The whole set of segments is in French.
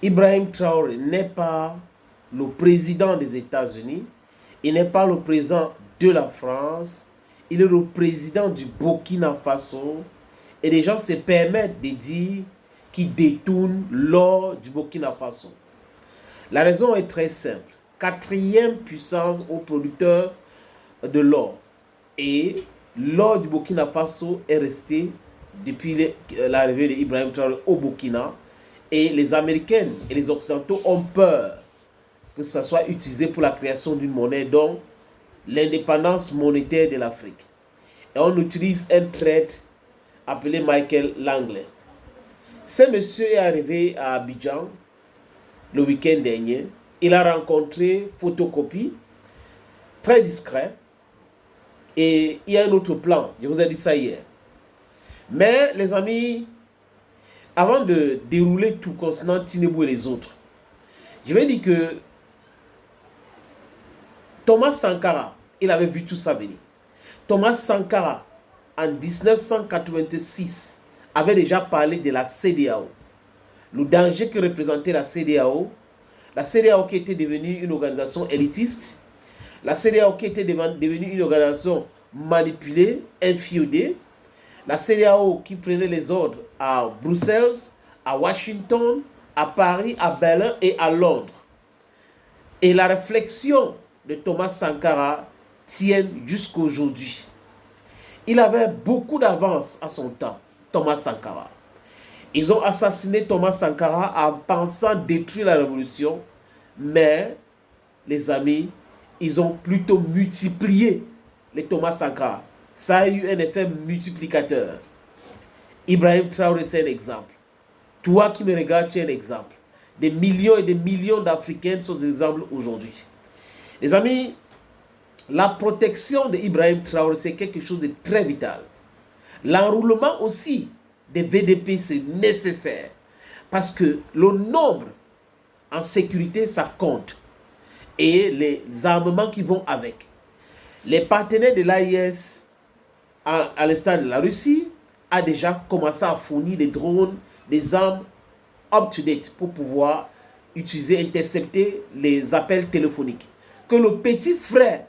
Ibrahim Traoré n'est pas le président des États-Unis, il n'est pas le président de la France, il est le président du Burkina Faso. Et les gens se permettent de dire qu'ils détournent l'or du Burkina Faso. La raison est très simple. Quatrième puissance au producteur de l'or. Et l'or du Burkina Faso est resté depuis l'arrivée d'Ibrahim Traoré au Burkina. Et les Américains et les Occidentaux ont peur que ça soit utilisé pour la création d'une monnaie, donc l'indépendance monétaire de l'Afrique. Et on utilise un traître appelé Michael Langley. Ce monsieur est arrivé à Abidjan le week-end dernier. Il a rencontré Photocopie, très discret. Et il y a un autre plan, je vous ai dit ça hier. Mais les amis, avant de dérouler tout concernant Tinubu et les autres, je vais dire que Thomas Sankara, il avait vu tout ça venir. Thomas Sankara, en 1986, avait déjà parlé de la CEDEAO. Le danger que représentait la CEDEAO qui était devenue une organisation élitiste, la CEDEAO qui était devenue une organisation manipulée, inféodée, la CEDEAO qui prenait les ordres à Bruxelles, à Washington, à Paris, à Berlin et à Londres. Et la réflexion de Thomas Sankara tient jusqu'à aujourd'hui. Il avait beaucoup d'avance à son temps, Thomas Sankara. Ils ont assassiné Thomas Sankara en pensant détruire la révolution, mais les amis, ils ont plutôt multiplié les Thomas Sankara. Ça a eu un effet multiplicateur. Ibrahim Traoré, c'est un exemple. Toi qui me regardes, tu es un exemple. Des millions et des millions d'Africains sont des exemples aujourd'hui. Les amis, la protection d'Ibrahim Traoré, c'est quelque chose de très vital. L'enroulement aussi des VDP, c'est nécessaire. Parce que le nombre en sécurité, ça compte. Et les armements qui vont avec. Les partenaires de l'AIS, à l'instar de la Russie, a déjà commencé à fournir des drones, des armes up-to-date pour pouvoir utiliser, intercepter les appels téléphoniques. Que le petit frère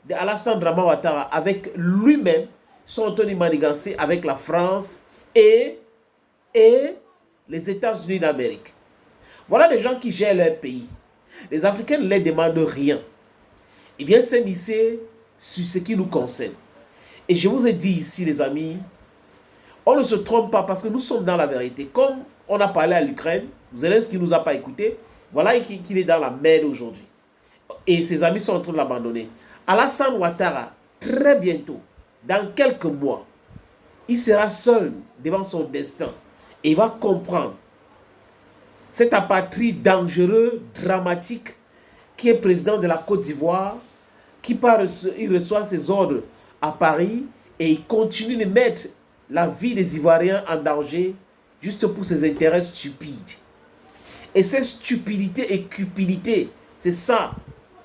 d'Alassane Draman Ouattara, avec lui-même, sont en train de manigancer avec la France et les États-Unis d'Amérique. Voilà des gens qui gèrent leur pays. Les Africains ne leur demandent rien. Ils viennent s'immiscer sur ce qui nous concerne. Et je vous ai dit ici, les amis, on ne se trompe pas parce que nous sommes dans la vérité. Comme on a parlé à l'Ukraine, Zelensky ne nous a pas écoutés, voilà qu'il est dans la merde aujourd'hui. Et ses amis sont en train de l'abandonner. Alassane Ouattara, très bientôt, dans quelques mois, il sera seul devant son destin. Et il va comprendre cet apatride dangereux, dramatique, qui est président de la Côte d'Ivoire, il reçoit ses ordres à Paris et il continue de mettre la vie des Ivoiriens en danger juste pour ses intérêts stupides. Et cette stupidité et cupidité, c'est ça,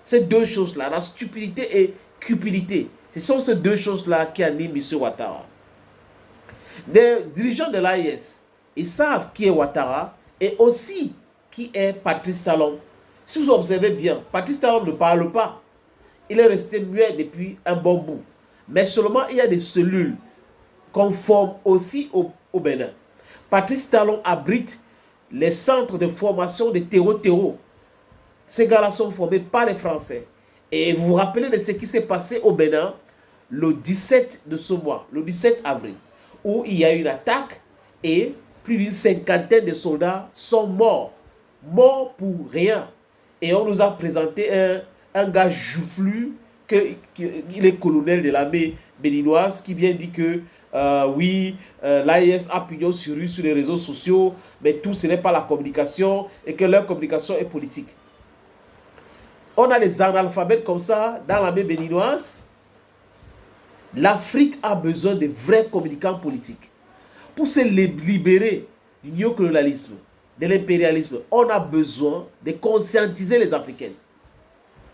ces deux choses-là, la stupidité et cupidité, ce sont ces deux choses-là qui animent M. Ouattara. Les dirigeants de l'AIS, ils savent qui est Ouattara et aussi qui est Patrice Talon. Si vous observez bien, Patrice Talon ne parle pas. Il est resté muet depuis un bon bout. Mais seulement il y a des cellules conformes aussi au Bénin. Patrice Talon abrite les centres de formation de terreau. Ces gars-là sont formés par les Français. Et vous vous rappelez de ce qui s'est passé au Bénin le 17 de ce mois, le 17 avril, où il y a eu une attaque et plus d'une cinquantaine de soldats sont morts. Morts pour rien. Et on nous a présenté un gars joufflu, il est colonel de l'armée béninoise, qui vient dire que oui, l'AIS a pignon sur rue sur les réseaux sociaux, mais tout ce n'est pas la communication et que leur communication est politique. On a les analphabètes comme ça dans l'armée béninoise. L'Afrique a besoin de vrais communicants politiques. Pour se libérer du néocolonialisme, de l'impérialisme, on a besoin de conscientiser les Africains.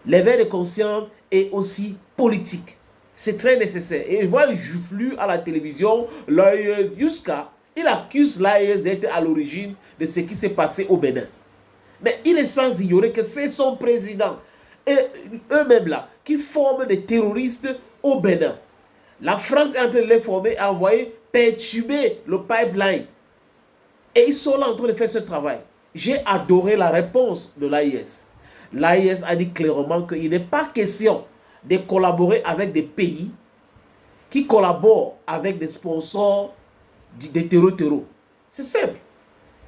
L'éveil de conscience est aussi politique. C'est très nécessaire. Et je vois un joufflu à la télévision, il accuse l'AIS d'être à l'origine de ce qui s'est passé au Bénin. Mais il est sans ignorer que c'est son président et eux-mêmes là qui forment des terroristes au Bénin. La France est en train de les former, envoyer, perturber le pipeline. Et ils sont là en train de faire ce travail. J'ai adoré la réponse de l'AIS. L'AIS a dit clairement qu'il n'est pas question de collaborer avec des pays qui collaborent avec des sponsors des terreaux. C'est simple.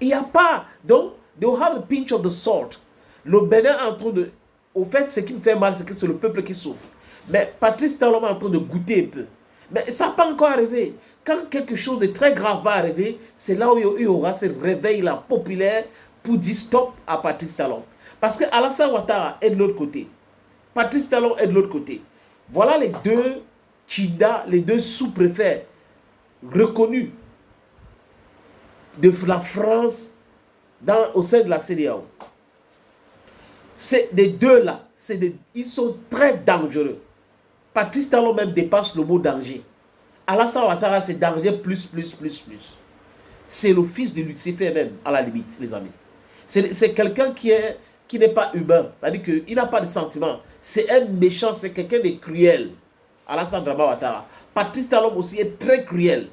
Il n'y a pas. Donc, they will have a pinch of the salt. Le Bénin est en train de... Au fait, ce qui me fait mal, c'est que c'est le peuple qui souffre. Mais Patrice Talon est en train de goûter un peu. Mais ça n'a pas encore arrivé. Quand quelque chose de très grave va arriver, c'est là où il y aura ce réveil-là populaire pour dire stop à Patrice Talon. Parce que Alassane Ouattara est de l'autre côté. Patrice Talon est de l'autre côté. Voilà les deux Tchinda, les deux sous-préfets reconnus de la France au sein de la CEDEAO. C'est des deux-là, ils sont très dangereux. Patrice Talon même dépasse le mot danger. Alassane Ouattara, c'est danger plus. C'est le fils de Lucifer même, à la limite, les amis. C'est quelqu'un qui n'est pas humain. C'est-à-dire qu'il n'a pas de sentiments. C'est un méchant, c'est quelqu'un de cruel. Alassane Ouattara. Patrice Talon aussi est très cruel.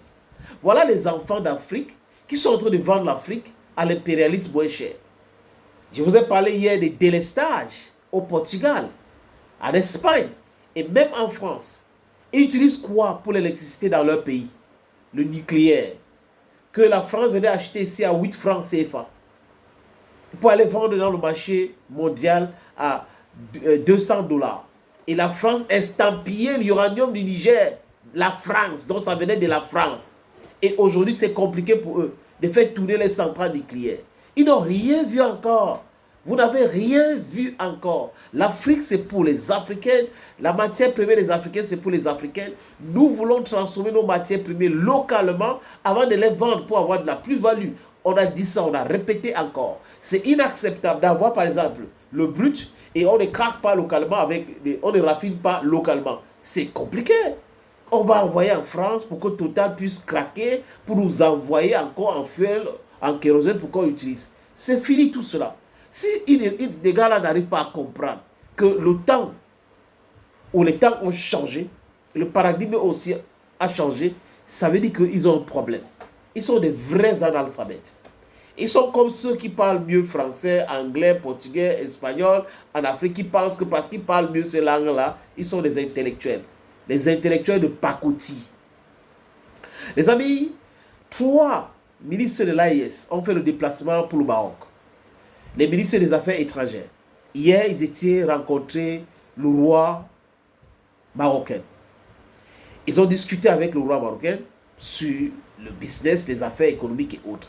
Voilà les enfants d'Afrique qui sont en train de vendre l'Afrique à l'impérialisme moins cher. Je vous ai parlé hier des délestages au Portugal, en Espagne et même en France. Ils utilisent quoi pour l'électricité dans leur pays? Le nucléaire. Que la France venait acheter ici à 8 francs CFA. Pour aller vendre dans le marché mondial à 200 $. Et la France estampillait l'uranium du Niger. La France, donc ça venait de la France. Et aujourd'hui, c'est compliqué pour eux de faire tourner les centrales nucléaires. Ils n'ont rien vu encore. Vous n'avez rien vu encore. L'Afrique, c'est pour les Africains. La matière première des Africains, c'est pour les Africains. Nous voulons transformer nos matières premières localement avant de les vendre pour avoir de la plus-value. On a dit ça, on a répété encore. C'est inacceptable d'avoir, par exemple, le brut et on ne craque pas localement, on ne raffine pas localement. C'est compliqué. On va envoyer en France pour que Total puisse craquer, pour nous envoyer encore en fuel, en kérosène pour qu'on utilise. C'est fini tout cela. Si les gars-là n'arrivent pas à comprendre que le temps, où les temps ont changé, le paradigme aussi a changé, ça veut dire qu'ils ont un problème. Ils sont des vrais analphabètes. Ils sont comme ceux qui parlent mieux français, anglais, portugais, espagnol en Afrique, qui pensent que parce qu'ils parlent mieux ces langues-là, ils sont des intellectuels. Les intellectuels de pacotille. Les amis, 3 ministres de l'AIS ont fait le déplacement pour le Maroc. Les ministres des Affaires étrangères. Hier, ils étaient rencontrés le roi marocain. Ils ont discuté avec le roi marocain sur le business, les affaires économiques et autres.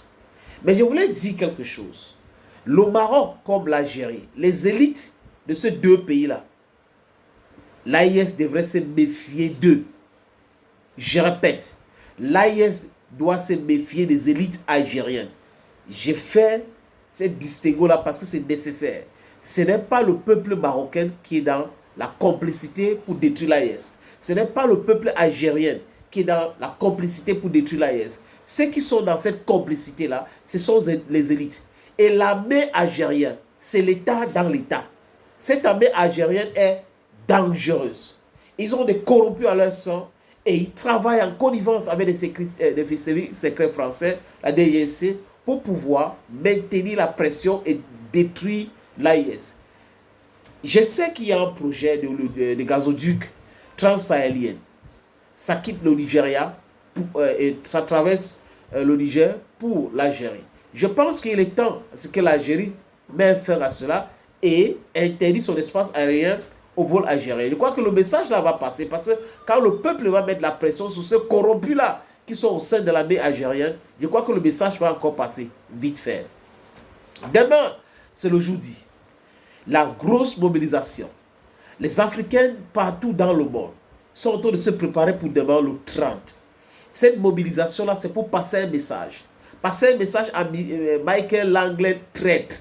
Mais je voulais dire quelque chose. Le Maroc comme l'Algérie, les élites de ces deux pays-là, l'AIS devrait se méfier d'eux. Je répète, l'AIS doit se méfier des élites algériennes. J'ai fait cette distinction-là parce que c'est nécessaire. Ce n'est pas le peuple marocain qui est dans la complicité pour détruire l'AIS. Ce n'est pas le peuple algérien qui est dans la complicité pour détruire l'AIS. Ceux qui sont dans cette complicité-là, ce sont les élites. Et l'armée algérienne, c'est l'État dans l'État. Cette armée algérienne est dangereuse. Ils ont des corrompus à leur sang et ils travaillent en connivence avec des services secrets français, la DGSC, pour pouvoir maintenir la pression et détruire l'AIS. Je sais qu'il y a un projet de gazoduc transsahélien. Ça quitte le Nigeria et ça traverse le Niger pour l'Algérie. Je pense qu'il est temps que l'Algérie met fin à cela et interdit son espace aérien au vol algérien. Je crois que le message là va passer parce que quand le peuple va mettre la pression sur ceux corrompus là qui sont au sein de l'armée algérienne, je crois que le message va encore passer vite fait. Demain, c'est le jeudi. La grosse mobilisation. Les Africains partout dans le monde sont en train de se préparer pour demain le 30. Cette mobilisation-là, c'est pour passer un message. Passer un message à Michael Langley, traître,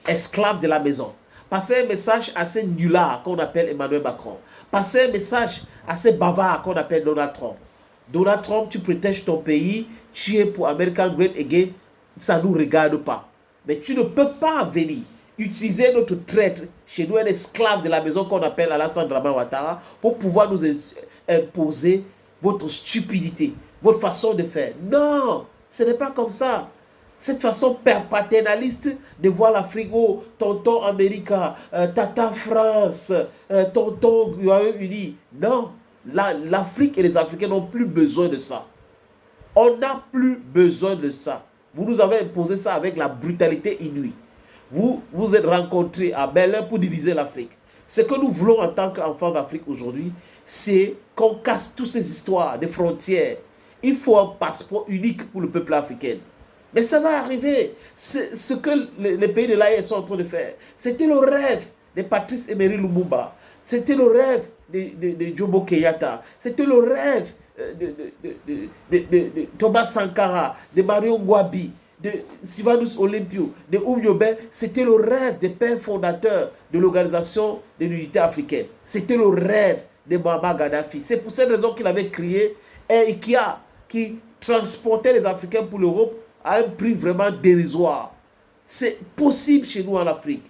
esclave de la maison. Passer un message à ces nullards qu'on appelle Emmanuel Macron. Passer un message à ces bavards qu'on appelle Donald Trump. Donald Trump, tu protèges ton pays, tu es pour American Great Again, ça ne nous regarde pas. Mais tu ne peux pas venir utiliser notre traître chez nous, un esclave de la maison qu'on appelle Alassane Dramane Ouattara, pour pouvoir nous imposer votre stupidité, votre façon de faire. Non, ce n'est pas comme ça. Cette façon paternaliste de voir l'Afrique, oh, tonton Amérique, tata France, tonton Royaume-Uni. Non, l'Afrique et les Africains n'ont plus besoin de ça. On n'a plus besoin de ça. Vous nous avez imposé ça avec la brutalité inouïe. Vous vous êtes rencontrés à Berlin pour diviser l'Afrique. Ce que nous voulons en tant qu'enfants d'Afrique aujourd'hui, c'est qu'on casse toutes ces histoires de frontières. Il faut un passeport unique pour le peuple africain. Mais ça va arriver. C'est ce que les pays de l'AES sont en train de faire. C'était le rêve de Patrice Emery Lumumba. C'était le rêve de Jomo Kenyatta. C'était le rêve de Thomas Sankara, de Mario Ngouabi, de Sylvanus Olympio, de Oumyobé. C'était le rêve des pères fondateurs de l'Organisation de l'Unité africaine. C'était le rêve de Muammar Kadhafi. C'est pour cette raison qu'il avait créé Air Ikia, qui transportait les Africains pour l'Europe à un prix vraiment dérisoire. C'est possible chez nous en Afrique.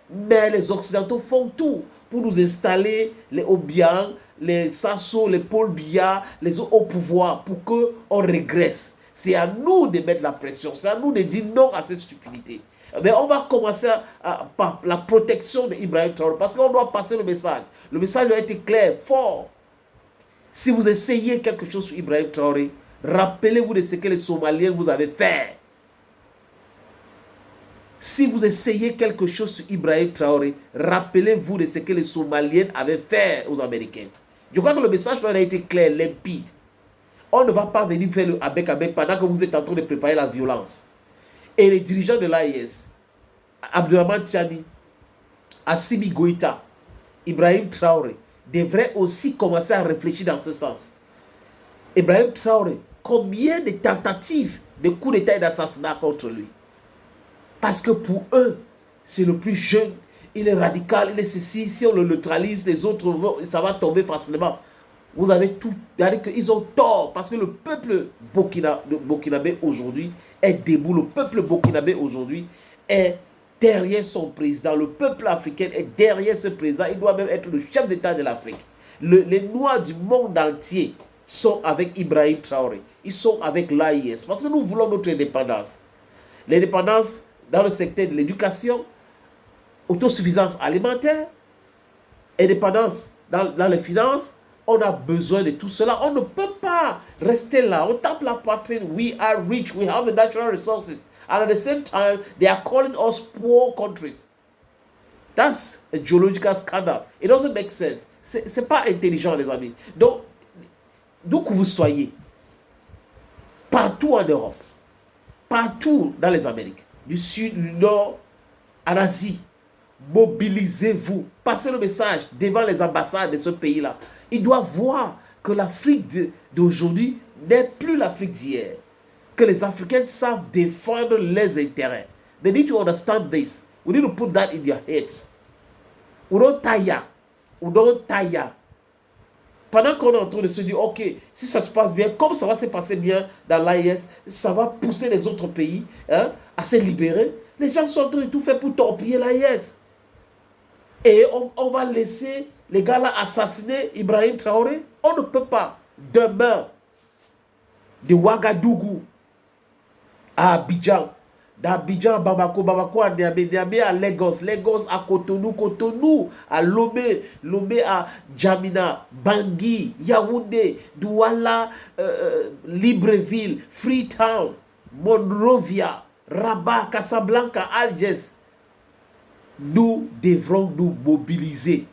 Mais les Occidentaux font tout pour nous installer les Obiang, les Sasso, les Paul Biya, les autres au pouvoir pour qu'on régresse. C'est à nous de mettre la pression. C'est à nous de dire non à cette stupidité. Mais on va commencer par la protection d'Ibrahim Traoré parce qu'on doit passer le message. Le message doit être clair, fort. Si vous essayez quelque chose sur Ibrahim Traoré, rappelez-vous de ce que les Somaliens vous avaient fait. Si vous essayez quelque chose sur Ibrahim Traoré, rappelez-vous de ce que les Somaliens avaient fait aux Américains. Je crois que le message doit être clair, limpide. On ne va pas venir faire le avec pendant que vous êtes en train de préparer la violence. Et les dirigeants de l'AIS, Abdourahmane Tiani, Assimi Goïta, Ibrahim Traoré, devraient aussi commencer à réfléchir dans ce sens. Ibrahim Traoré, combien de tentatives de coups d'État et d'assassinat contre lui? Parce que pour eux, c'est le plus jeune, il est radical, il est ceci, si on le neutralise, les autres, ça va tomber facilement. Vous avez tout, c'est-à-dire qu'ils ont tort, parce que le peuple burkinabé aujourd'hui est debout, le peuple burkinabé aujourd'hui est derrière son président, le peuple africain est derrière ce président, il doit même être le chef d'État de l'Afrique. Les Noirs du monde entier sont avec Ibrahim Traoré, ils sont avec l'AIS, parce que nous voulons notre indépendance. L'indépendance dans le secteur de l'éducation, autosuffisance alimentaire, indépendance dans les finances. On a besoin de tout cela. On ne peut pas rester là. On tape la poitrine. We are rich. We have the natural resources. And at the same time, they are calling us poor countries. That's a geological scandal. It doesn't make sense. C'est pas intelligent, les amis. Donc, d'où que vous soyez, partout en Europe, partout dans les Amériques, du Sud, du Nord, en Asie, mobilisez-vous. Passez le message devant les ambassades de ce pays-là. Ils doivent voir que l'Afrique d'aujourd'hui n'est plus l'Afrique d'hier. Que les Africains savent défendre leurs intérêts. They need to understand this. We need to put that in their heads. We don't tire. We don't tire. Pendant qu'on est en train de se dire, ok, si ça se passe bien, comme ça va se passer bien dans l'AIS, ça va pousser les autres pays à se libérer. Les gens sont en train de tout faire pour torpiller l'AIS. Et on va laisser les gars là assassiner Ibrahim Traoré. On ne peut pas. Demain, de Ouagadougou à Abidjan, d'Abidjan à Bamako, Bamako à Niamey, Niamey à Lagos, Lagos à Cotonou, Cotonou à Lomé, Lomé à Djamena, Bangui, Yaoundé, Douala, Libreville, Freetown, Monrovia, Rabat, Casablanca, Algiers. Nous devrons nous mobiliser.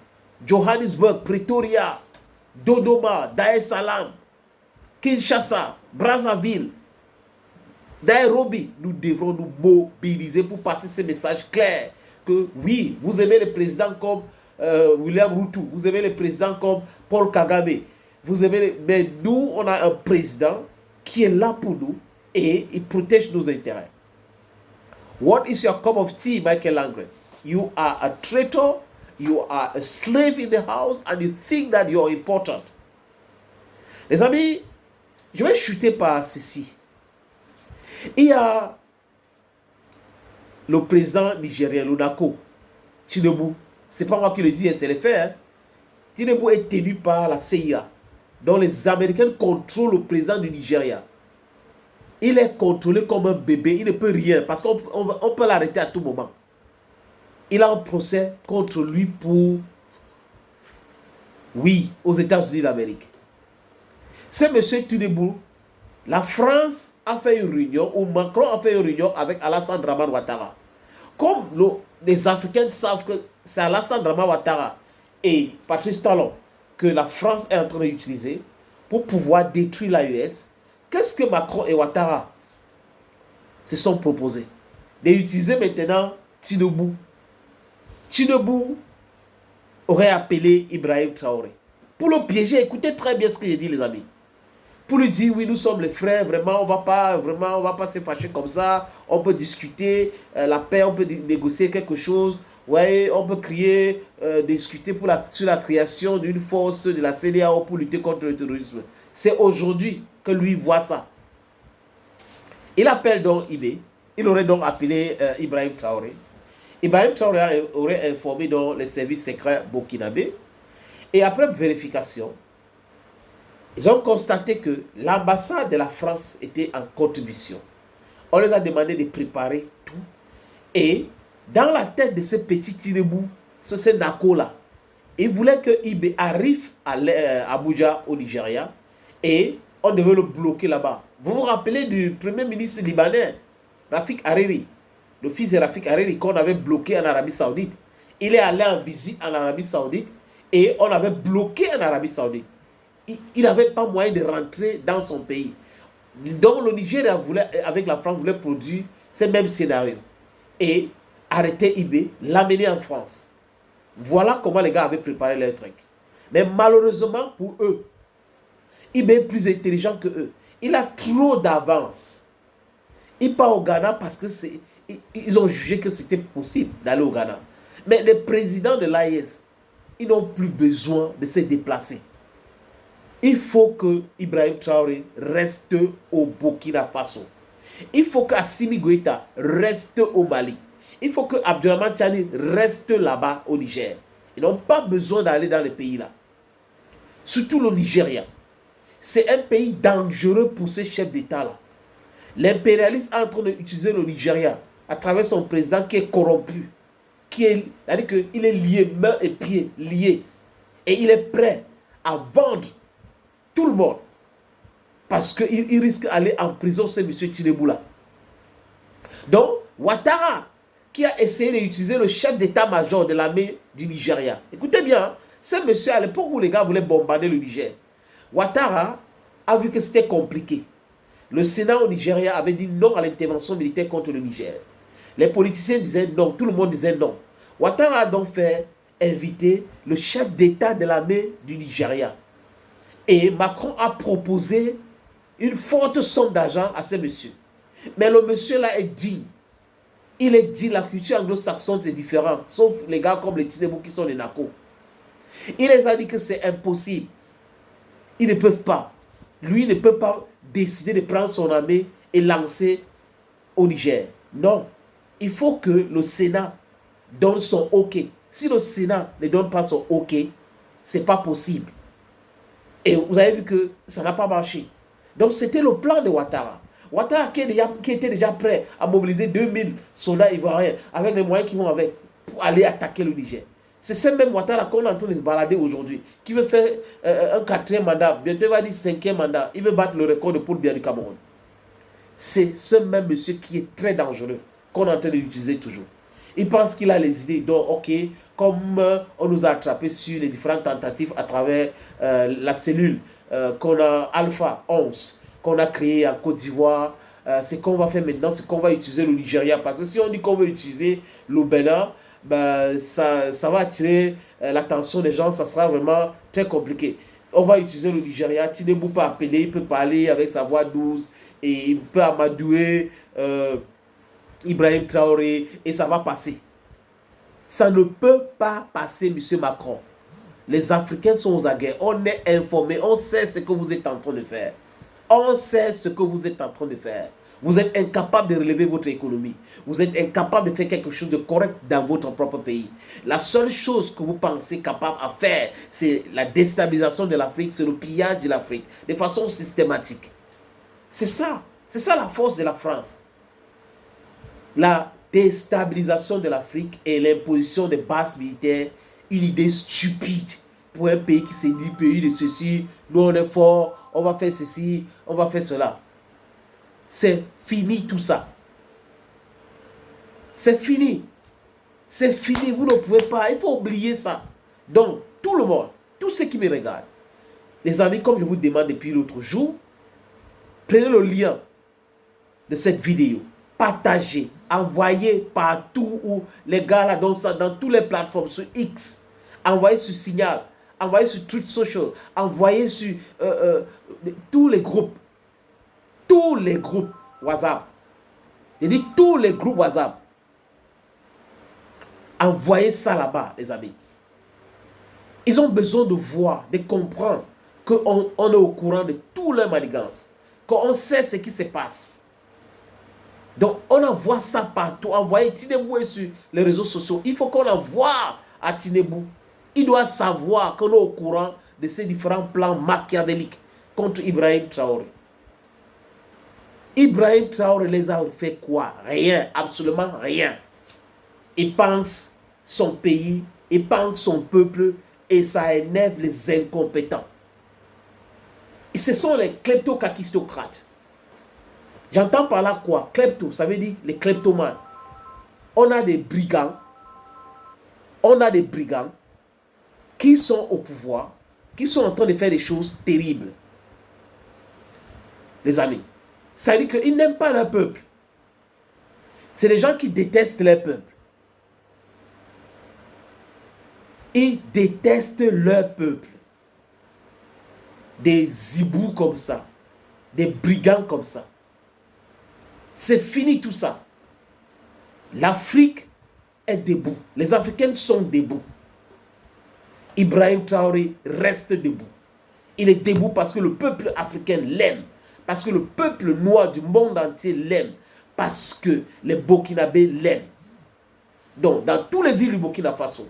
Johannesburg, Pretoria, Dodoma, Dar es Salaam, Kinshasa, Brazzaville, Nairobi, nous devrons nous mobiliser pour passer ce message clair que oui, vous aimez les présidents comme William Ruto, vous aimez les présidents comme Paul Kagame, vous aimez mais nous, on a un président qui est là pour nous et il protège nos intérêts. What is your cup of tea, Michael Langren? You are a traitor, you are a slave in the house and you think that you are important. Les amis, je vais chuter par ceci. Il y a le président nigérien, Lunako, Tinubu, c'est pas moi qui le dis, c'est les faits. Hein. Tinubu est tenu par la CIA, dont les Américains contrôlent le président du Nigeria. Il est contrôlé comme un bébé, il ne peut rien, parce qu'on peut l'arrêter à tout moment. Il a un procès contre lui pour, oui, aux États-Unis d'Amérique. C'est M. Tinubu, la France a fait une réunion, ou Macron a fait une réunion avec Alassane Dramane Ouattara. Comme les Africains savent que c'est Alassane Dramane Ouattara et Patrice Talon que la France est en train d'utiliser pour pouvoir détruire l'AES, qu'est-ce que Macron et Ouattara se sont proposés? D'utiliser maintenant Tinubu. Tinubu aurait appelé Ibrahim Traoré pour le piéger. Écoutez très bien ce que j'ai dit, les amis. Pour lui dire, oui, nous sommes les frères, vraiment, on va pas se fâcher comme ça, on peut discuter la paix, on peut négocier quelque chose, ouais, on peut crier, discuter sur la création d'une force de la CEDEAO pour lutter contre le terrorisme. C'est aujourd'hui que lui voit ça. Il appelle donc Ibé, il aurait donc appelé Ibrahim Traoré. Ibrahim Traoré aurait informé donc les services secrets burkinabés, et après vérification, ils ont constaté que l'ambassade de la France était en contribution. On les a demandé de préparer tout. Et dans la tête de ce petit Tinubu, ce Nako-là, il voulait que Ibé arrive à Abuja, au Nigeria, et on devait le bloquer là-bas. Vous vous rappelez du premier ministre libanais, Rafik Hariri, le fils de Rafik Hariri, qu'on avait bloqué en Arabie Saoudite. Il est allé en visite en Arabie Saoudite et on avait bloqué en Arabie Saoudite. Il n'avait pas moyen de rentrer dans son pays. Donc le Nigeria voulait, avec la France, voulait produire ce même scénario. Et arrêter Ibé, l'amener en France. Voilà comment les gars avaient préparé leur truc. Mais malheureusement pour eux, Ibé est plus intelligent que eux. Il a trop d'avance. Il part au Ghana parce que ils ont jugé que c'était possible d'aller au Ghana. Mais les présidents de l'AES, ils n'ont plus besoin de se déplacer. Il faut que Ibrahim Traoré reste au Burkina Faso. Il faut qu'Assimi Goïta reste au Mali. Il faut que Abdourahmane Tchani reste là-bas au Niger. Ils n'ont pas besoin d'aller dans les pays là. Surtout le Nigeria. C'est un pays dangereux pour ces chefs d'État là. L'impérialiste est en train d'utiliser le Nigeria à travers son président qui est corrompu. C'est-à-dire qu'il est lié, mains et pieds liés. Et il est prêt à vendre tout le monde. Parce qu'il risque d'aller en prison, c'est M. Tinubu là. Donc, Ouattara, qui a essayé d'utiliser le chef d'état-major de l'armée du Nigeria. Écoutez bien, hein, c'est monsieur à l'époque où les gars voulaient bombarder le Niger. Ouattara a vu que c'était compliqué. Le Sénat au Nigeria avait dit non à l'intervention militaire contre le Niger. Les politiciens disaient non, tout le monde disait non. Ouattara a donc fait inviter le chef d'état de l'armée du Nigeria. Et Macron a proposé une forte somme d'argent à ce monsieur. Mais le monsieur là est digne. Il est dit, la culture anglo-saxonne c'est différent. Sauf les gars comme les Tinubu qui sont les Nako. Il les a dit que c'est impossible. Ils ne peuvent pas. Lui ne peut pas décider de prendre son armée et lancer au Niger. Non. Il faut que le Sénat donne son OK. Si le Sénat ne donne pas son OK, ce n'est pas possible. Et vous avez vu que ça n'a pas marché. Donc c'était le plan de Ouattara. Ouattara qui était déjà prêt à mobiliser 2000 soldats ivoiriens avec les moyens qui vont avec pour aller attaquer le Niger. C'est ce même Ouattara qu'on est en train de se balader aujourd'hui, qui veut faire un 4e mandat, bientôt il va dire 5e mandat, il veut battre le record de Paul Biya du Cameroun. C'est ce même monsieur qui est très dangereux, qu'on est en train d'utiliser toujours. Il pense qu'il a les idées, donc ok, comme on nous a attrapés sur les différentes tentatives à travers la cellule qu'on a Alpha 11, qu'on a créée en Côte d'Ivoire, ce qu'on va faire maintenant, c'est qu'on va utiliser le Nigeria, parce que si on dit qu'on veut utiliser le Bénin, ben, ça va attirer l'attention des gens, ça sera vraiment très compliqué. On va utiliser le Nigeria, Tinubu peut appeler, il peut parler avec sa voix douce, et il peut amadouer Ibrahim Traoré, et ça va passer. Ça ne peut pas passer, monsieur Macron. Les Africains sont aux aguets, on est informés, on sait ce que vous êtes en train de faire. On sait ce que vous êtes en train de faire. Vous êtes incapable de relever votre économie. Vous êtes incapable de faire quelque chose de correct dans votre propre pays. La seule chose que vous pensez capable à faire, c'est la déstabilisation de l'Afrique, c'est le pillage de l'Afrique, de façon systématique. C'est ça la force de la France. La déstabilisation de l'Afrique et l'imposition des bases militaires, une idée stupide pour un pays qui s'est dit pays de ceci, nous on est fort, on va faire ceci, on va faire cela. C'est fini tout ça. C'est fini. C'est fini, vous ne pouvez pas, il faut oublier ça. Donc, tout le monde, tous ceux qui me regardent, les amis, comme je vous demande depuis l'autre jour, prenez le lien de cette vidéo, partagez, envoyez partout où les gars là, dans toutes les plateformes, sur X, envoyez sur Signal, envoyez sur Truth Social, envoyez sur tous les groupes WhatsApp. Je dis tous les groupes WhatsApp. Envoyez ça là-bas, les amis. Ils ont besoin de voir, de comprendre qu'on est au courant de tous leurs manigances, qu'on sait ce qui se passe. Donc, on envoie ça partout. Envoyez Tinebou sur les réseaux sociaux. Il faut qu'on envoie à Tinebou. Il doit savoir qu'on est au courant de ces différents plans machiavéliques contre Ibrahim Traoré. Ibrahim Traoré les a fait quoi? Rien, absolument rien. Il pense son pays, il pense son peuple et ça énerve les incompétents. Et ce sont les kleptocacistocrates. J'entends par là quoi? Klepto, ça veut dire les kleptomanes. On a des brigands. On a des brigands qui sont au pouvoir, qui sont en train de faire des choses terribles. Les amis, ça veut dire qu'ils n'aiment pas leur peuple. C'est des gens qui détestent leur peuple. Ils détestent leur peuple. Des zibous comme ça. Des brigands comme ça. C'est fini tout ça. L'Afrique est debout. Les Africains sont debout. Ibrahim Traoré reste debout. Il est debout parce que le peuple africain l'aime. Parce que le peuple noir du monde entier l'aime. Parce que les Burkinabés l'aiment. Donc, dans toutes les villes du Burkina Faso,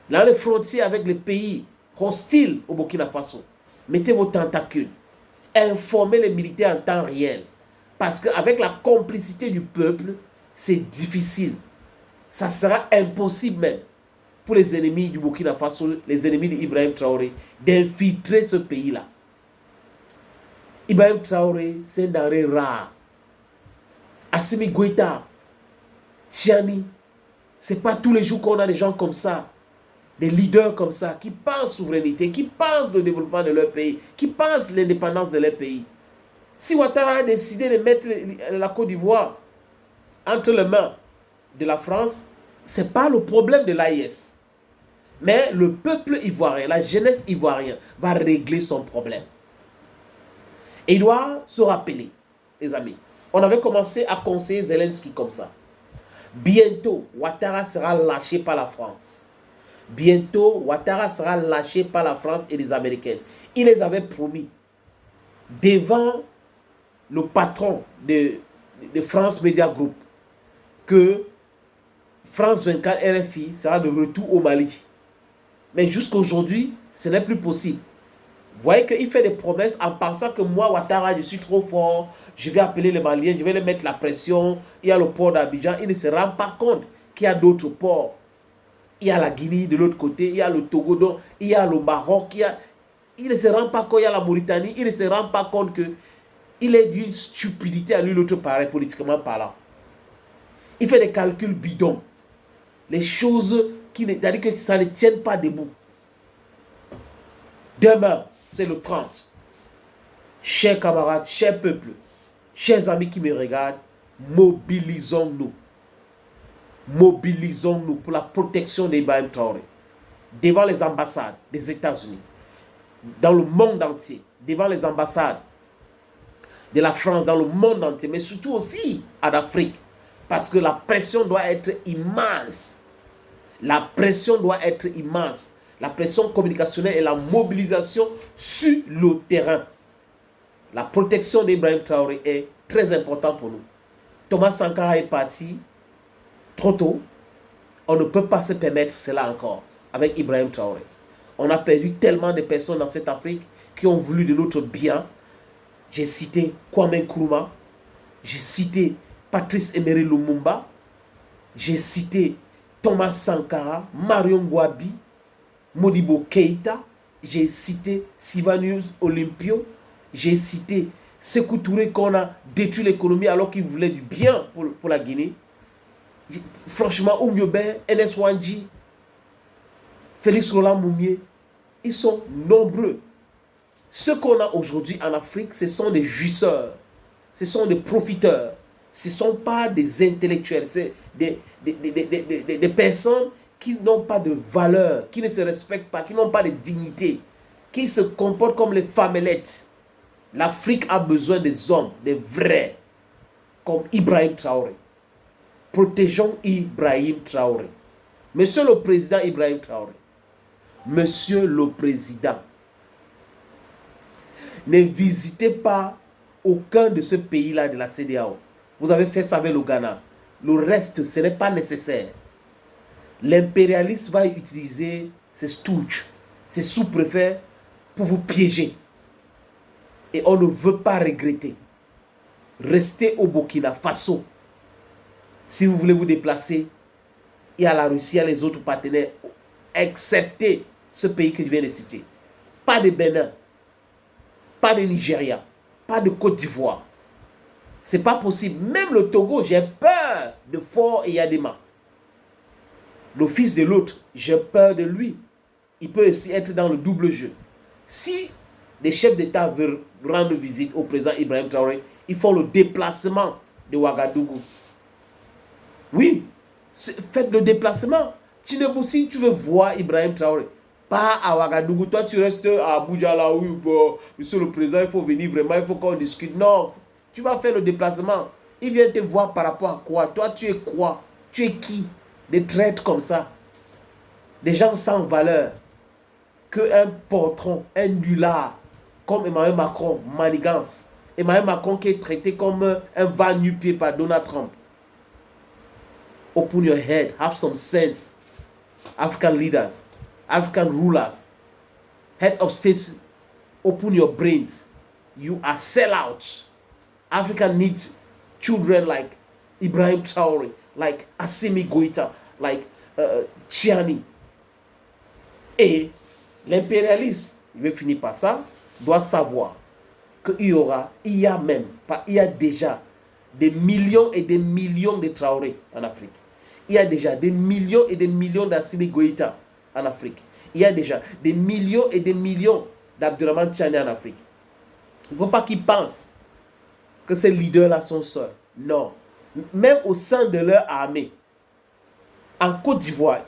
dans les frontières avec les pays hostiles au Burkina Faso, mettez vos tentacules. Informez les militaires en temps réel. Parce qu'avec la complicité du peuple, c'est difficile. Ça sera impossible même pour les ennemis du Burkina Faso, les ennemis d'Ibrahim Traoré, d'infiltrer ce pays-là. Ibrahim Traoré, c'est un denrée rare. Assimi Goïta, Tiani, c'est pas tous les jours qu'on a des gens comme ça, des leaders comme ça, qui pensent souveraineté, qui pensent le développement de leur pays, qui pensent l'indépendance de leur pays. Si Ouattara a décidé de mettre la Côte d'Ivoire entre les mains de la France, ce n'est pas le problème de l'AIS. Mais le peuple ivoirien, la jeunesse ivoirienne va régler son problème. Et il doit se rappeler, les amis, on avait commencé à conseiller Zelensky comme ça. Bientôt, Ouattara sera lâché par la France. Bientôt, Ouattara sera lâché par la France et les Américains. Il les avait promis devant le patron de France Media Group que France 24 RFI sera de retour au Mali. Mais jusqu'à aujourd'hui, ce n'est plus possible. Vous voyez qu'il fait des promesses en pensant que moi, Ouattara, je suis trop fort, je vais appeler les Maliens, je vais les mettre la pression. Il y a le port d'Abidjan, il ne se rend pas compte qu'il y a d'autres ports. Il y a la Guinée de l'autre côté, il y a le Togo, donc, il y a le Maroc, il ne se rend pas compte, il y a la Mauritanie, il ne se rend pas compte que il est d'une stupidité à lui l'autre pareil, politiquement parlant. Il fait des calculs bidons. Les choses qui c'est-à-dire que ça ne tient pas debout. Demain, c'est le 30. Chers camarades, chers peuples, chers amis qui me regardent, mobilisons-nous. Mobilisons-nous pour la protection d'Ibrahim Traoré. Devant les ambassades des États-Unis, dans le monde entier, devant les ambassades de la France, dans le monde entier, mais surtout aussi en Afrique. Parce que la pression doit être immense. La pression doit être immense. La pression communicationnelle et la mobilisation sur le terrain. La protection d'Ibrahim Traoré est très important pour nous. Thomas Sankara est parti trop tôt. On ne peut pas se permettre cela encore avec Ibrahim Traoré. On a perdu tellement de personnes dans cette Afrique qui ont voulu de notre bien. J'ai cité Kwame Nkrumah, j'ai cité Patrice Emery Lumumba, j'ai cité Thomas Sankara, Marion Ngouabi, Modibo Keïta, j'ai cité Sylvanus Olympio, j'ai cité Sékou Touré qu'on a détruit l'économie alors qu'il voulait du bien pour la Guinée. Franchement, Oumyobé, NS Wanji, Félix Roland Moumié, ils sont nombreux. Ce qu'on a aujourd'hui en Afrique, ce sont des jouisseurs, ce sont des profiteurs, ce ne sont pas des intellectuels, c'est des personnes qui n'ont pas de valeur, qui ne se respectent pas, qui n'ont pas de dignité, qui se comportent comme les famelettes. L'Afrique a besoin des hommes, des vrais, comme Ibrahim Traoré. Protégeons Ibrahim Traoré. Monsieur le Président Ibrahim Traoré, Monsieur le Président, ne visitez pas aucun de ce pays-là de la CEDEAO. Vous avez fait ça avec le Ghana. Le reste, ce n'est pas nécessaire. L'impérialiste va utiliser ses stooges, ses sous-préfets pour vous piéger. Et on ne veut pas regretter. Restez au Burkina Faso. Si vous voulez vous déplacer, il y a la Russie, il y a les autres partenaires, excepté ce pays que je viens de citer. Pas de Bénin, pas de Nigeria, pas de Côte d'Ivoire. C'est pas possible. Même le Togo, j'ai peur de Faure et Yadema. Le fils de l'autre, j'ai peur de lui. Il peut aussi être dans le double jeu. Si des chefs d'État veulent rendre visite au président Ibrahim Traoré, ils font le déplacement de Ouagadougou. Oui, faites le déplacement. Si tu veux voir Ibrahim Traoré, pas à Ouagadougou, toi tu restes à Abuja là, oui, bon, monsieur le président, il faut venir vraiment, il faut qu'on discute. Non, tu vas faire le déplacement. Il vient te voir par rapport à quoi? Toi, tu es quoi? Tu es qui? Des traîtres comme ça. Des gens sans valeur. Qu'un portron, un nulard, comme Emmanuel Macron, manigance. Emmanuel Macron qui est traité comme un va-nu-pied par Donald Trump. Open your head, have some sense. African leaders, African rulers, head of states, open your brains. You are sellouts. Africa needs children like Ibrahim Traoré, like Assimi Goïta, like Tchiani. Et l'impérialiste, il veut finir par ça, doit savoir qu'il y a déjà des millions et des millions de Traoré en Afrique. Il y a déjà des millions et des millions d'Assimi Goïta en Afrique. Il y a déjà des millions et des millions d'Abdourahmane Tchiani en Afrique. Il ne faut pas qu'ils pensent que ces leaders-là sont seuls. Non. Même au sein de leur armée, en Côte d'Ivoire,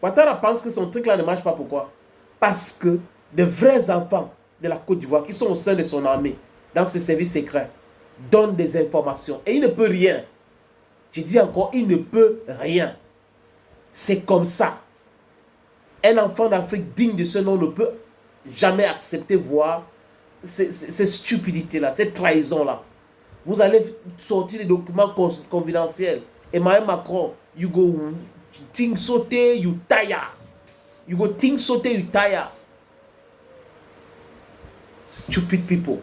Ouattara pense que son truc-là ne marche pas. Pourquoi? Parce que de vrais enfants de la Côte d'Ivoire qui sont au sein de son armée, dans ce service secret, donnent des informations. Et il ne peut rien. Je dis encore, il ne peut rien. C'est comme ça. Un enfant d'Afrique digne de ce nom ne peut jamais accepter voir ces stupidités-là, ces trahisons-là. Vous allez sortir des documents confidentiels. Emmanuel Macron, you go think sauter, you tire. You go think sauter, you tire. Stupid people.